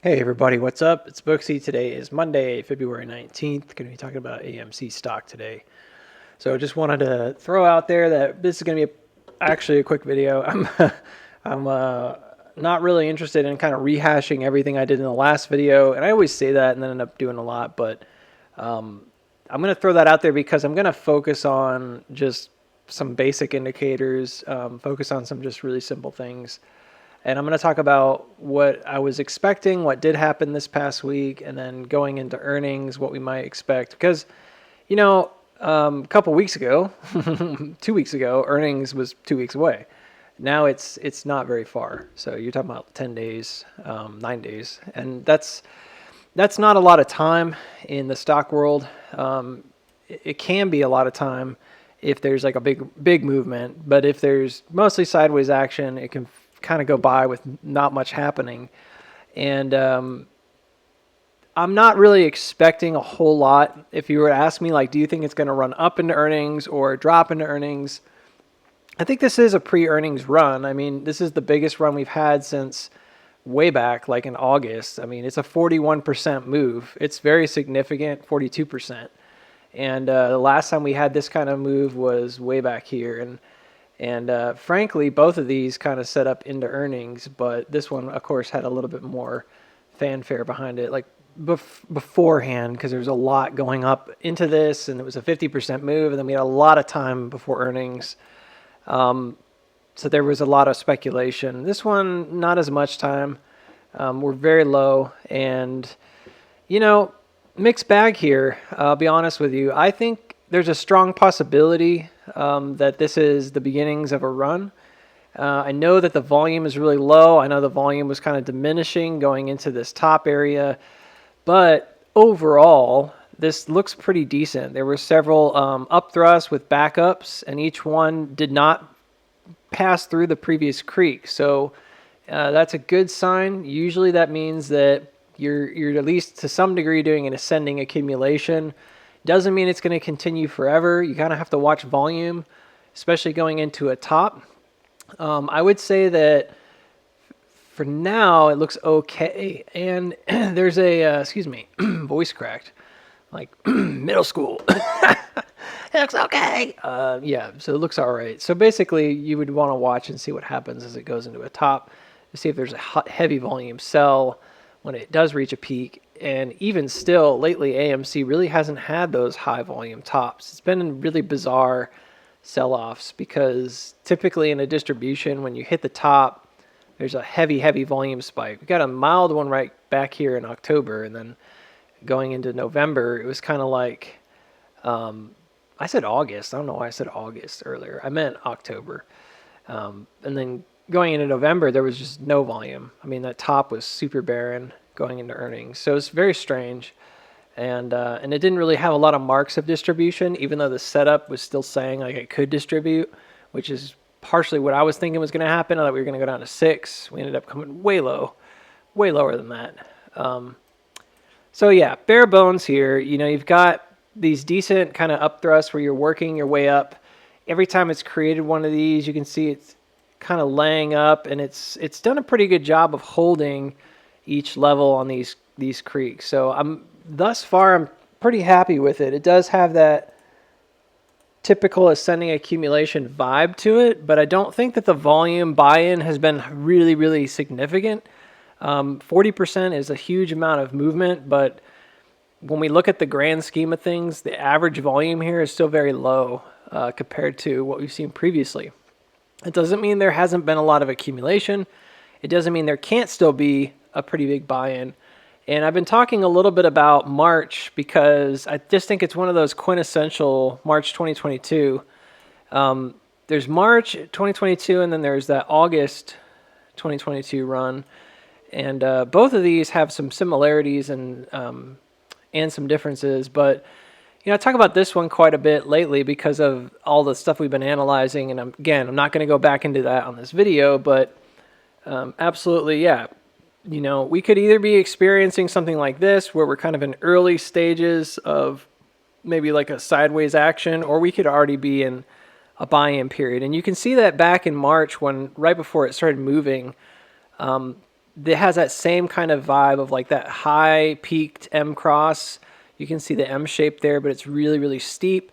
Hey everybody, what's up? It's Booksy. Today is Monday, February 19th. Going to be talking about AMC stock today. So just wanted to throw out there that this is going to be actually a quick video. I'm not really interested in kind of rehashing everything I did in the last video, and I always say that and then end up doing a lot, but I'm going to throw that out there because I'm going to focus on just some basic indicators, focus on some just really simple things. And I'm going to talk about what I was expecting, what did happen this past week, and then going into earnings, what we might expect. Because, a couple weeks ago, 2 weeks ago, earnings was 2 weeks away. Now it's not very far. So you're talking about 10 days, 9 days, and that's not a lot of time in the stock world. It can be a lot of time if there's like a big movement, but if there's mostly sideways action, it can kind of go by with not much happening. And I'm not really expecting a whole lot. If you were to ask me, like, do you think it's going to run up into earnings or drop into earnings? I think this is a pre-earnings run. I mean, this is the biggest run we've had since way back, like in August. I mean, it's a 41% move. It's very significant, 42%. And the last time we had this kind of move was way back here. And frankly, both of these kind of set up into earnings, but this one, of course, had a little bit more fanfare behind it, like beforehand, because there was a lot going up into this, and it was a 50% move, and then we had a lot of time before earnings. So there was a lot of speculation. This one, not as much time. We're very low, and, mixed bag here. I'll be honest with you. I think there's a strong possibility that this is the beginnings of a run. I know that the volume is really low. I know the volume was kind of diminishing going into this top area, but overall, this looks pretty decent. There were several up thrusts with backups, and each one did not pass through the previous creek. So that's a good sign. Usually that means that you're at least to some degree doing an ascending accumulation. Doesn't mean it's going to continue forever. You kind of have to watch volume, especially going into a top. I would say that for now it looks okay. And there's a, voice cracked, like middle school. It looks okay. Yeah, so it looks all right. So basically you would want to watch and see what happens as it goes into a top to see if there's a heavy volume sell when it does reach a peak. And even still, lately, AMC really hasn't had those high volume tops. It's been in really bizarre sell-offs because typically in a distribution, when you hit the top, there's a heavy volume spike. We got a mild one right back here in October, and then going into November, it was kind of like, I said August. I don't know why I said August earlier. I meant October. And then going into November, there was just no volume. I mean, that top was super barren going into earnings. So it's very strange. And it didn't really have a lot of marks of distribution, even though the setup was still saying like it could distribute, which is partially what I was thinking was going to happen. I thought we were going to go down to 6. We ended up coming way low, way lower than that. So yeah, bare bones here. You've got these decent kind of up thrusts where you're working your way up. Every time it's created one of these, you can see it's kind of laying up, and it's done a pretty good job of holding each level on these creeks. So thus far I'm pretty happy with it. It does have that typical ascending accumulation vibe to it, but I don't think that the volume buy-in has been really significant. 40% is a huge amount of movement, but when we look at the grand scheme of things, the average volume here is still very low compared to what we've seen previously. It doesn't mean there hasn't been a lot of accumulation. It doesn't mean there can't still be a pretty big buy-in. And I've been talking a little bit about March because I just think it's one of those quintessential March 2022. There's March 2022, and then there's that August 2022 run. And both of these have some similarities and some differences. But I talk about this one quite a bit lately because of all the stuff we've been analyzing. And I'm not going to go back into that on this video, but absolutely, yeah. We could either be experiencing something like this where we're kind of in early stages of maybe like a sideways action, or we could already be in a buy-in period. And you can see that back in March when right before it started moving, it has that same kind of vibe of like that high peaked M cross. You can see the M shape there, but it's really, really steep.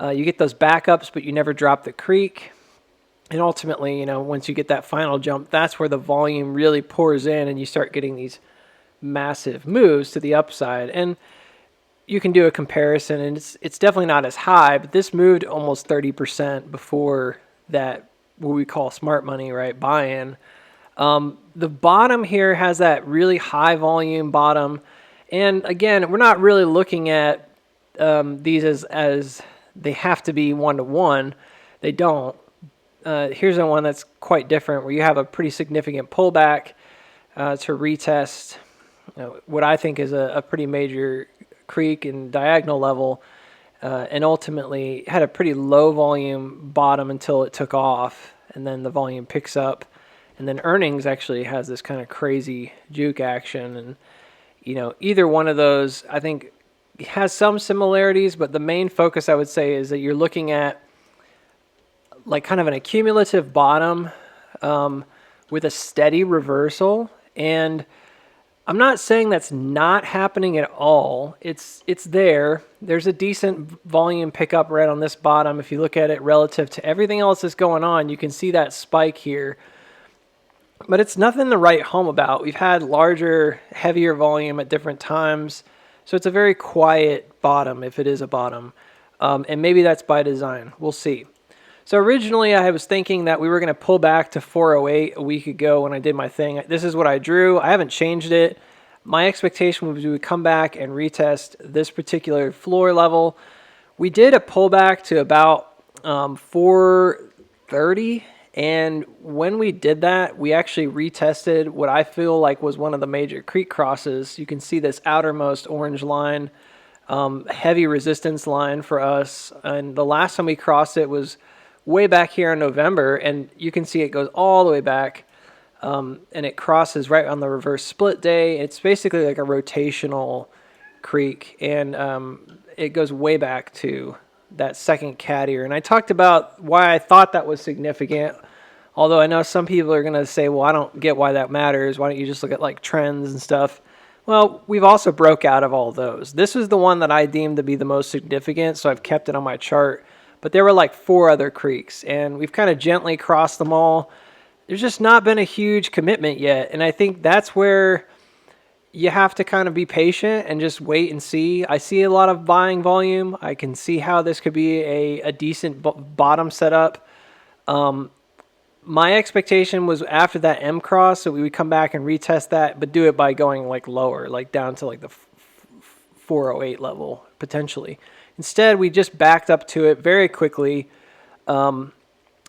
You get those backups, but you never drop the creek. And ultimately, once you get that final jump, that's where the volume really pours in and you start getting these massive moves to the upside. And you can do a comparison, and it's definitely not as high, but this moved almost 30% before that, what we call smart money, right, buy-in. The bottom here has that really high volume bottom. And again, we're not really looking at these as they have to be one-to-one. They don't. Here's the one that's quite different, where you have a pretty significant pullback to retest what I think is a pretty major creek and diagonal level, and ultimately had a pretty low volume bottom until it took off, and then the volume picks up, and then earnings actually has this kind of crazy juke action. And either one of those I think has some similarities, but the main focus I would say is that you're looking at like kind of an accumulative bottom with a steady reversal. And I'm not saying that's not happening at all. It's there. There's a decent volume pickup right on this bottom. If you look at it relative to everything else that's going on, you can see that spike here. But it's nothing to write home about. We've had larger, heavier volume at different times. So it's a very quiet bottom, if it is a bottom. And maybe that's by design. We'll see. So originally I was thinking that we were going to pull back to 408 a week ago when I did my thing. This is what I drew. I haven't changed it. My expectation was we would come back and retest this particular floor level. We did a pullback to about 430. And when we did that, we actually retested what I feel like was one of the major creek crosses. You can see this outermost orange line, heavy resistance line for us. And the last time we crossed it was way back here in November, and you can see it goes all the way back, and it crosses right on the reverse split day. It's basically like a rotational creek, and it goes way back to that second cat ear. And I talked about why I thought that was significant, although I know some people are going to say, well, I don't get why that matters. Why don't you just look at like trends and stuff? Well, we've also broke out of all those. This was the one that I deemed to be the most significant, so I've kept it on my chart. But there were like 4 other creeks, and we've kind of gently crossed them all. There's just not been a huge commitment yet, and I think that's where you have to kind of be patient and just wait and see. I see a lot of buying volume. I can see how this could be a decent bottom setup. My expectation was after that M cross, so we would come back and retest that, but do it by going like lower, like down to like the 408 level potentially. Instead, we just backed up to it very quickly. I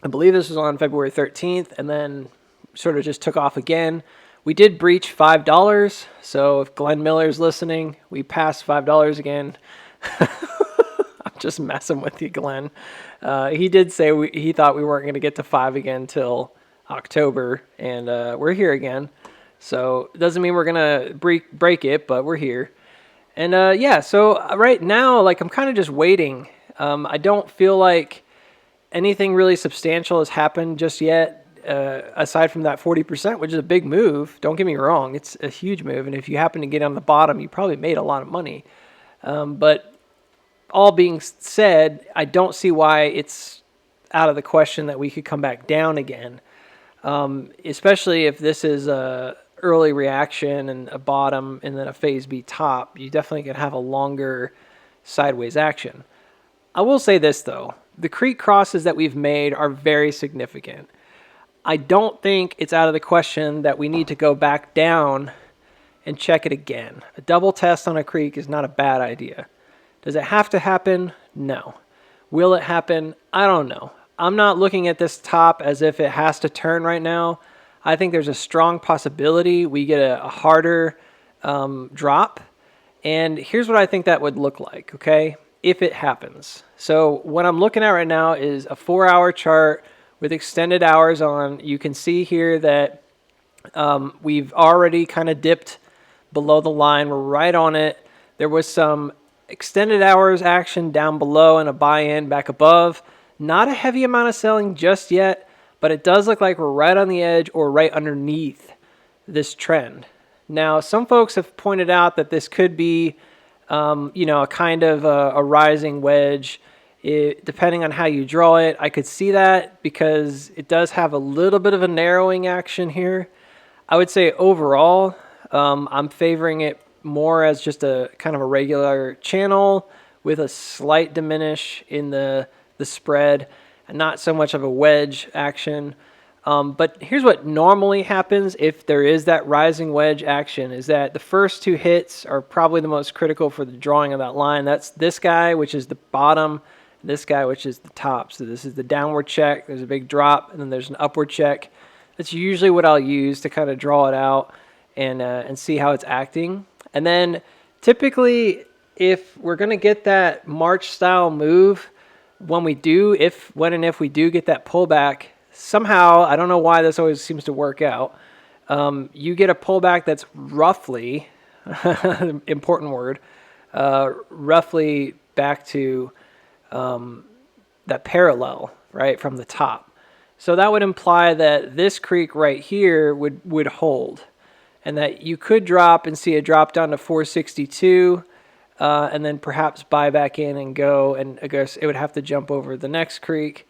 believe this was on February 13th, and then sort of just took off again. We did breach $5, so if Glenn Miller's listening, we passed $5 again. I'm just messing with you, Glenn. He did say he thought we weren't going to get to 5 again till October, and we're here again. So it doesn't mean we're going to break it, but we're here. And yeah, so right now, like I'm kind of just waiting. I don't feel like anything really substantial has happened just yet, aside from that 40%, which is a big move. Don't get me wrong, it's a huge move. And if you happen to get on the bottom, you probably made a lot of money. But all being said, I don't see why it's out of the question that we could come back down again, especially if this is a early reaction and a bottom and then a phase B top. You definitely can have a longer sideways action. I will say this though, the creek crosses that we've made are very significant. I don't think it's out of the question that we need to go back down and check it again. A double test on a creek is not a bad idea. Does it have to happen? No. Will it happen? I don't know. I'm not looking at this top as if it has to turn right now. I think there's a strong possibility we get a harder drop. And here's what I think that would look like, okay, if it happens. So what I'm looking at right now is a 4-hour chart with extended hours on. You can see here that we've already kind of dipped below the line. We're right on it. There was some extended hours action down below and a buy-in back above. Not a heavy amount of selling just yet, but it does look like we're right on the edge or right underneath this trend. Now, some folks have pointed out that this could be, a kind of a rising wedge. Depending on how you draw it, I could see that because it does have a little bit of a narrowing action here. I would say overall, I'm favoring it more as just a kind of a regular channel with a slight diminish in the spread and not so much of a wedge action. But here's what normally happens if there is that rising wedge action, is that the first two hits are probably the most critical for the drawing of that line. That's this guy, which is the bottom, and this guy, which is the top. So this is the downward check, there's a big drop, and then there's an upward check. That's usually what I'll use to kind of draw it out and see how it's acting. And then typically, if we're going to get that March style move, when and if we do get that pullback, somehow, I don't know why this always seems to work out, you get a pullback that's roughly, important word, roughly back to that parallel, right, from the top. So that would imply that this creek right here would hold, and that you could drop and see a drop down to 462, and then perhaps buy back in and go, and I guess it would have to jump over the next creek.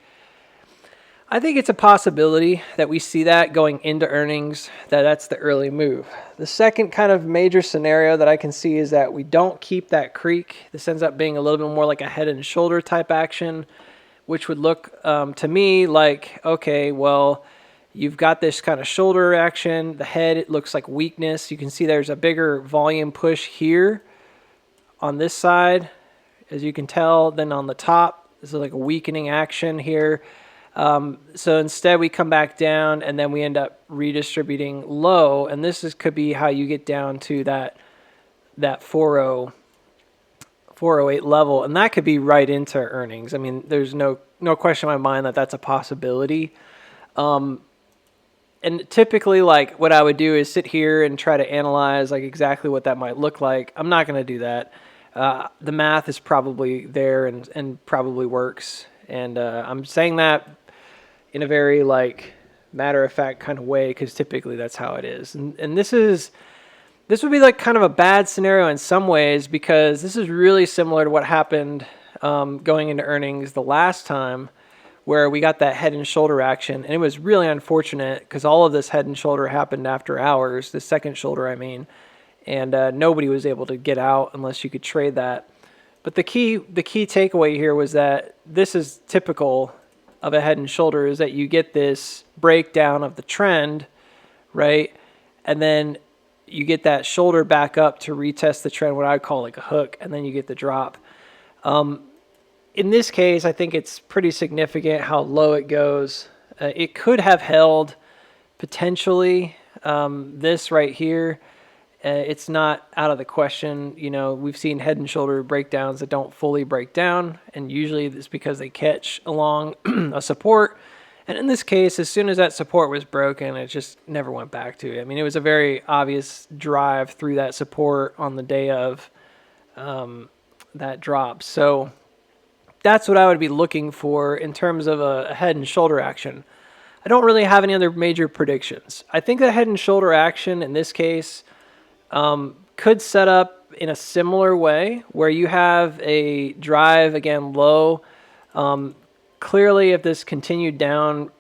I think it's a possibility that we see that going into earnings, that's the early move. The second kind of major scenario that I can see is that we don't keep that creek. This ends up being a little bit more like a head and shoulder type action, which would look to me like, okay, well, you've got this kind of shoulder action. The head, it looks like weakness. You can see there's a bigger volume push here on this side, as you can tell, than on the top. This is like a weakening action here. So instead we come back down and then we end up redistributing low, and could be how you get down to that 408 level, and that could be right into earnings. I mean, there's no question in my mind that that's a possibility. And typically, like, what I would do is sit here and try to analyze like exactly what that might look like. I'm not going to do that. The math is probably there and probably works, and I'm saying that in a very like matter-of-fact kind of way because typically that's how it is. And this would be like kind of a bad scenario in some ways because this is really similar to what happened going into earnings the last time, where we got that head and shoulder action, and it was really unfortunate because all of this head and shoulder happened after hours, the second shoulder I mean, and nobody was able to get out unless you could trade that. But the key takeaway here was that this is typical of a head and shoulder, is that you get this breakdown of the trend, right? And then you get that shoulder back up to retest the trend, what I call like a hook, and then you get the drop. In this case, I think it's pretty significant how low it goes. It could have held potentially this right here. It's not out of the question. You know, we've seen head and shoulder breakdowns that don't fully break down, and usually it's because they catch along a support. And in this case, as soon as that support was broken, it just never went back to it. I mean, it was a very obvious drive through that support on the day of that drop. So that's what I would be looking for in terms of a head and shoulder action. I don't really have any other major predictions. I think the head and shoulder action in this case could set up in a similar way where you have a drive again low. Clearly, if this continued down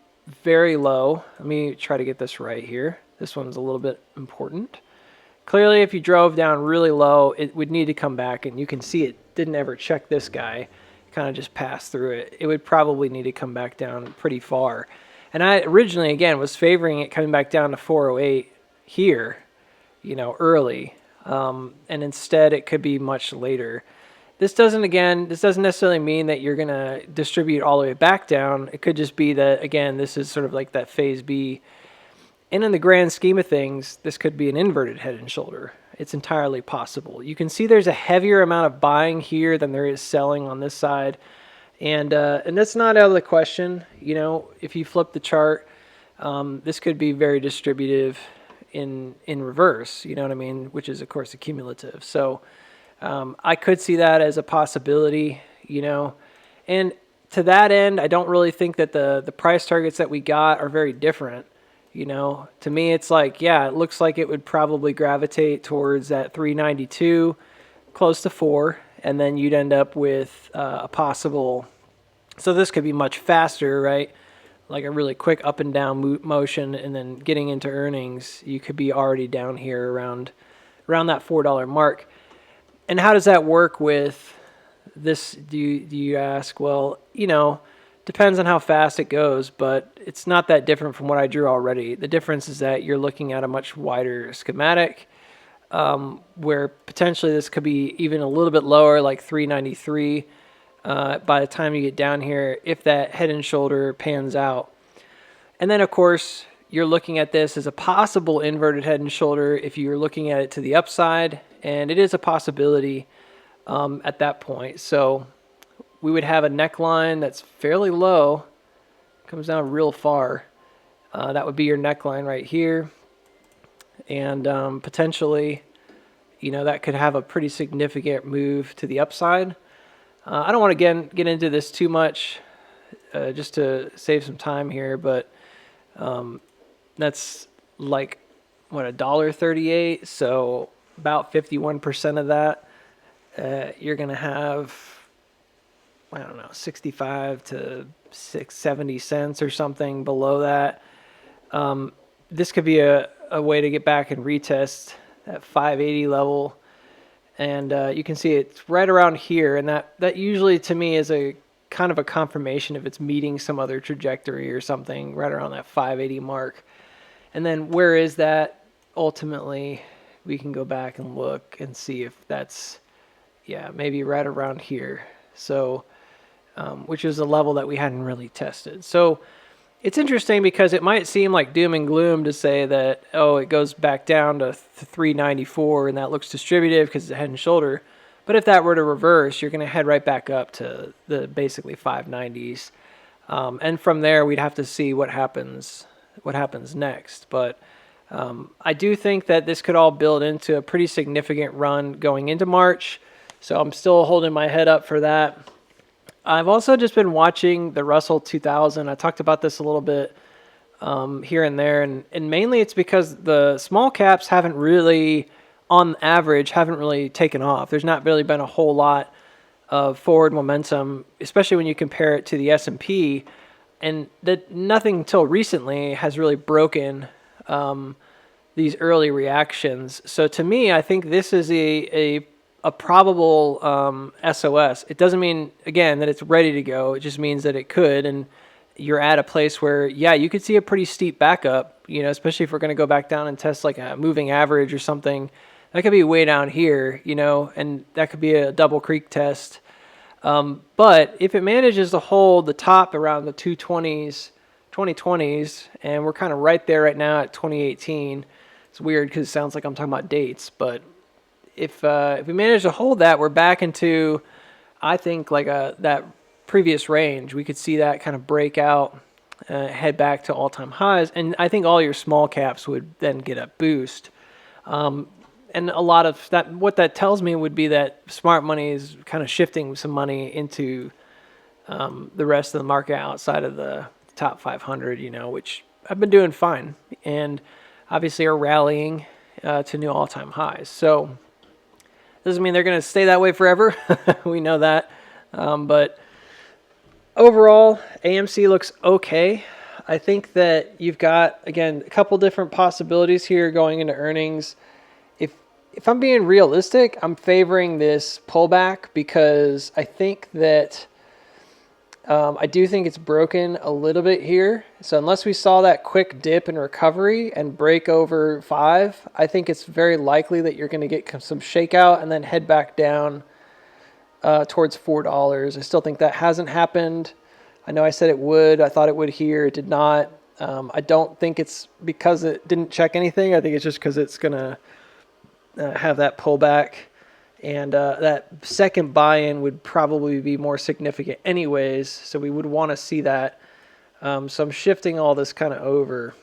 very low, let me try to get this right here. This one's a little bit important. Clearly, if you drove down really low, it would need to come back, and you can see it didn't ever check this guy. Kind of just passed through it. It would probably need to come back down pretty far. And I originally, again, was favoring it coming back down to 408 here, early. And instead, it could be much later. This doesn't necessarily mean that you're going to distribute all the way back down. It could just be that, again, this is sort of like that phase B. And in the grand scheme of things, this could be an inverted head and shoulder. It's entirely possible. You can see there's a heavier amount of buying here than there is selling on this side. And that's not out of the question. If you flip the chart, this could be very distributive in reverse, you know what I mean? Which is, of course, accumulative. So I could see that as a possibility, And to that end, I don't really think that the price targets that we got are very different. You know, to me, it's like, yeah, it looks like it would probably gravitate towards that 392, close to 4, and then you'd end up with a possible. So this could be much faster, right? Like a really quick up and down motion, and then getting into earnings, you could be already down here around that $4 mark. And how does that work with this? Do you ask? Well, depends on how fast it goes, but it's not that different from what I drew already. The difference is that you're looking at a much wider schematic, where potentially this could be even a little bit lower, like 393, by the time you get down here, if that head and shoulder pans out. And then, of course, you're looking at this as a possible inverted head and shoulder if you're looking at it to the upside, and it is a possibility at that point. So we would have a neckline that's fairly low, comes down real far. That would be your neckline right here. And potentially, that could have a pretty significant move to the upside. I don't want to get into this too much, just to save some time here, but that's like, $1.38. So about 51% of that, you're going to have, I don't know, 65 to 70 cents or something below that. This could be a way to get back and retest that 580 level. And you can see it's right around here. And that usually to me is a kind of a confirmation if it's meeting some other trajectory or something right around that 580 mark. And then where is that? Ultimately, we can go back and look and see if that's, maybe right around here. So, which is a level that we hadn't really tested. So it's interesting because it might seem like doom and gloom to say that, it goes back down to 394 and that looks distributive because it's a head and shoulder. But if that were to reverse, you're going to head right back up to the basically 590s. And from there, we'd have to see what happens next. But I do think that this could all build into a pretty significant run going into March. So I'm still holding my head up for that. I've also just been watching the Russell 2000. I talked about this a little bit here and there. And mainly it's because the small caps haven't really, on average, taken off. There's not really been a whole lot of forward momentum, especially when you compare it to the S&P. And that nothing until recently has really broken these early reactions. So to me, I think this is a probable SOS. It doesn't mean, again, that it's ready to go. It just means that it could, and you're at a place where, you could see a pretty steep backup, especially if we're going to go back down and test like a moving average or something. That could be way down here, and that could be a double creek test. But if it manages to hold the top around the 2020s, and we're kind of right there right now at 2018, it's weird because it sounds like I'm talking about dates, but if we manage to hold that, we're back into, I think, like that previous range. We could see that kind of break out, head back to all-time highs, and I think all your small caps would then get a boost. And a lot of that, what that tells me would be that smart money is kind of shifting some money into the rest of the market outside of the top 500, which I've been doing fine, and obviously are rallying to new all-time highs. So doesn't mean they're going to stay that way forever. We know that. But overall, AMC looks okay. I think that you've got, again, a couple different possibilities here going into earnings. If I'm being realistic, I'm favoring this pullback because I think that I do think it's broken a little bit here. So unless we saw that quick dip in recovery and break over 5, I think it's very likely that you're going to get some shakeout and then head back down towards $4. I still think that hasn't happened. I know I said it would. I thought it would here. It did not. I don't think it's because it didn't check anything. I think it's just because it's going to have that pullback, and that second buy-in would probably be more significant anyways, so we would want to see that. So I'm shifting all this kind of over.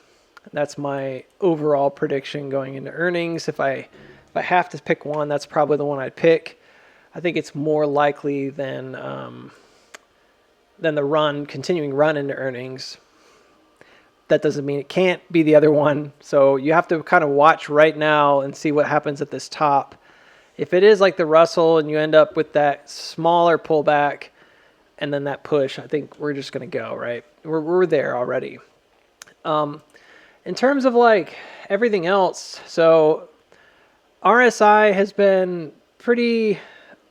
That's my overall prediction going into earnings. If I have to pick one, that's probably the one I'd pick. I think it's more likely than the continuing run into earnings. that doesn't mean it can't be the other one. So you have to kind of watch right now and see what happens at this top. If it is like the Russell and you end up with that smaller pullback and then that push, I think we're just going to go, right? We're there already. In terms of like everything else, so RSI has been pretty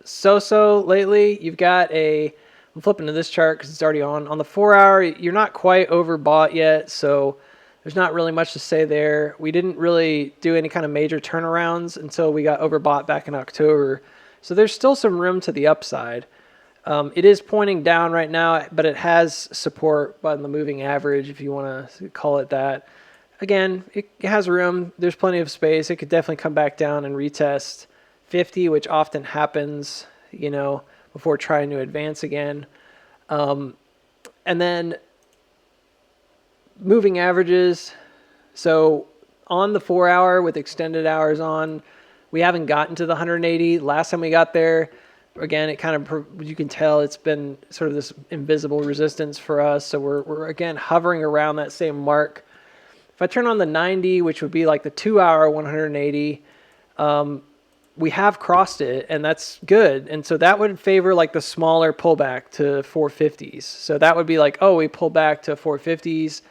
so-so lately. You've got I'm flipping to this chart because it's already on the 4 hour. You're not quite overbought yet, so there's not really much to say there. We didn't really do any kind of major turnarounds until we got overbought back in October. So there's still some room to the upside. It is pointing down right now, but it has support by the moving average, if you want to call it that. Again, it has room. There's plenty of space. It could definitely come back down and retest 50, which often happens, before trying to advance again. And then moving averages. So on the 4 hour with extended hours on, we haven't gotten to the 180. Last time we got there, again, it kind of, you can tell it's been sort of this invisible resistance for us. So we're again hovering around that same mark. If I turn on the 90, which would be like the 2 hour 180, we have crossed it, and that's good. And so that would favor like the smaller pullback to 450s. So that would be like, oh, we pull back to 450s,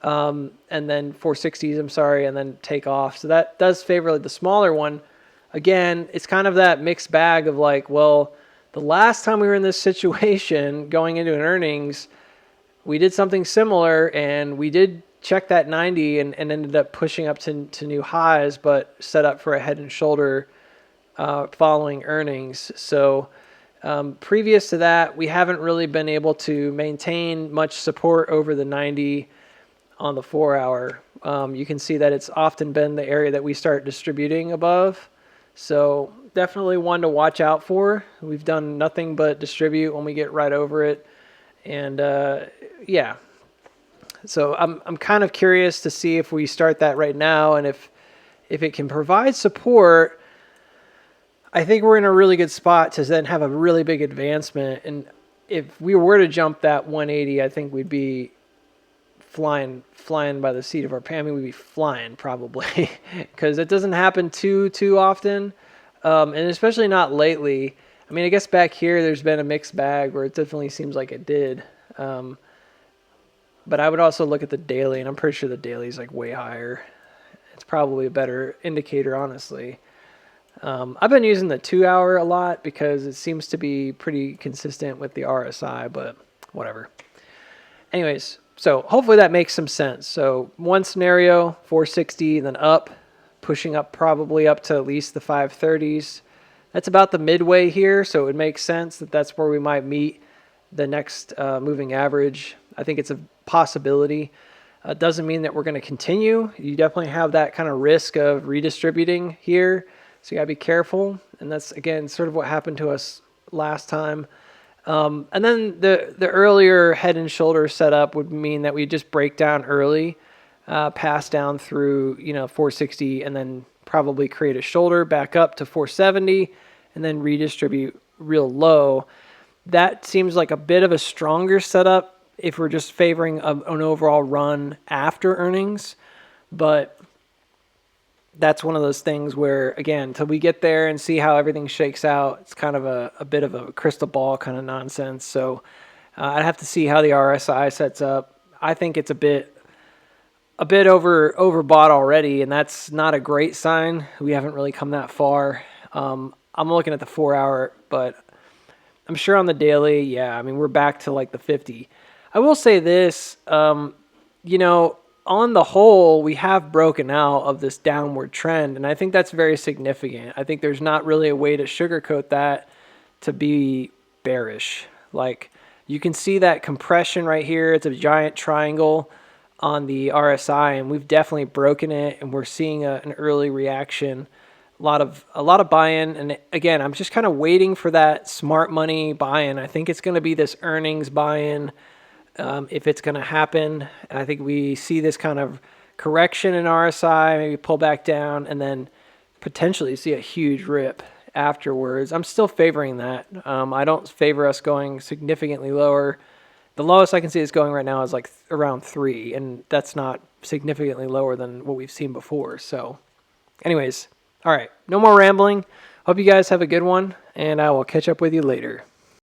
and then 460s, I'm sorry, and then take off. So that does favor like the smaller one. Again, it's kind of that mixed bag of like, well, the last time we were in this situation going into an earnings, we did something similar, and we did check that 90 and ended up pushing up to new highs, but set up for a head and shoulder following earnings. So previous to that, we haven't really been able to maintain much support over the 90 on the 4 hour. You can see that it's often been the area that we start distributing above. So definitely one to watch out for. We've done nothing but distribute when we get right over it. And yeah. So I'm kind of curious to see if we start that right now, and if it can provide support, I think we're in a really good spot to then have a really big advancement. And if we were to jump that 180, I think we'd be flying by the seat of our pants. I mean, we'd be flying probably because it doesn't happen too often, and especially not lately. I mean, I guess back here there's been a mixed bag where it definitely seems like it did. But I would also look at the daily, and I'm pretty sure the daily is like way higher. It's probably a better indicator, honestly. I've been using the 2 hour a lot because it seems to be pretty consistent with the RSI, but whatever. Anyways, so hopefully that makes some sense. So one scenario, 460, then up, pushing up probably up to at least the 530s. That's about the midway here, so it would make sense that that's where we might meet the next moving average. I think it's a possibility. Doesn't mean that we're going to continue. You definitely have that kind of risk of redistributing here, so you got to be careful. And that's, again, sort of what happened to us last time. And then the earlier head and shoulder setup would mean that we just break down early, pass down through 460, and then probably create a shoulder back up to 470, and then redistribute real low. That seems like a bit of a stronger setup if we're just favoring an overall run after earnings. But that's one of those things where, again, till we get there and see how everything shakes out, it's kind of a bit of a crystal ball kind of nonsense. So I'd have to see how the RSI sets up. I think it's a bit overbought already, and that's not a great sign. We haven't really come that far. I'm looking at the 4 hour, but I'm sure on the daily, yeah, I mean, we're back to like the 50. I will say this, on the whole, we have broken out of this downward trend, and I think that's very significant. I think there's not really a way to sugarcoat that to be bearish. Like, you can see that compression right here. It's a giant triangle on the RSI, and we've definitely broken it, and we're seeing an early reaction. A lot of buy-in, and again, I'm just kind of waiting for that smart money buy-in. I think it's going to be this earnings buy-in. If it's going to happen, and I think we see this kind of correction in RSI, maybe pull back down, and then potentially see a huge rip afterwards. I'm still favoring that. I don't favor us going significantly lower The lowest I can see it's going right now is like around 3, and that's not significantly lower than what we've seen before. So anyways, all right, no more rambling. Hope you guys have a good one, and I will catch up with you later.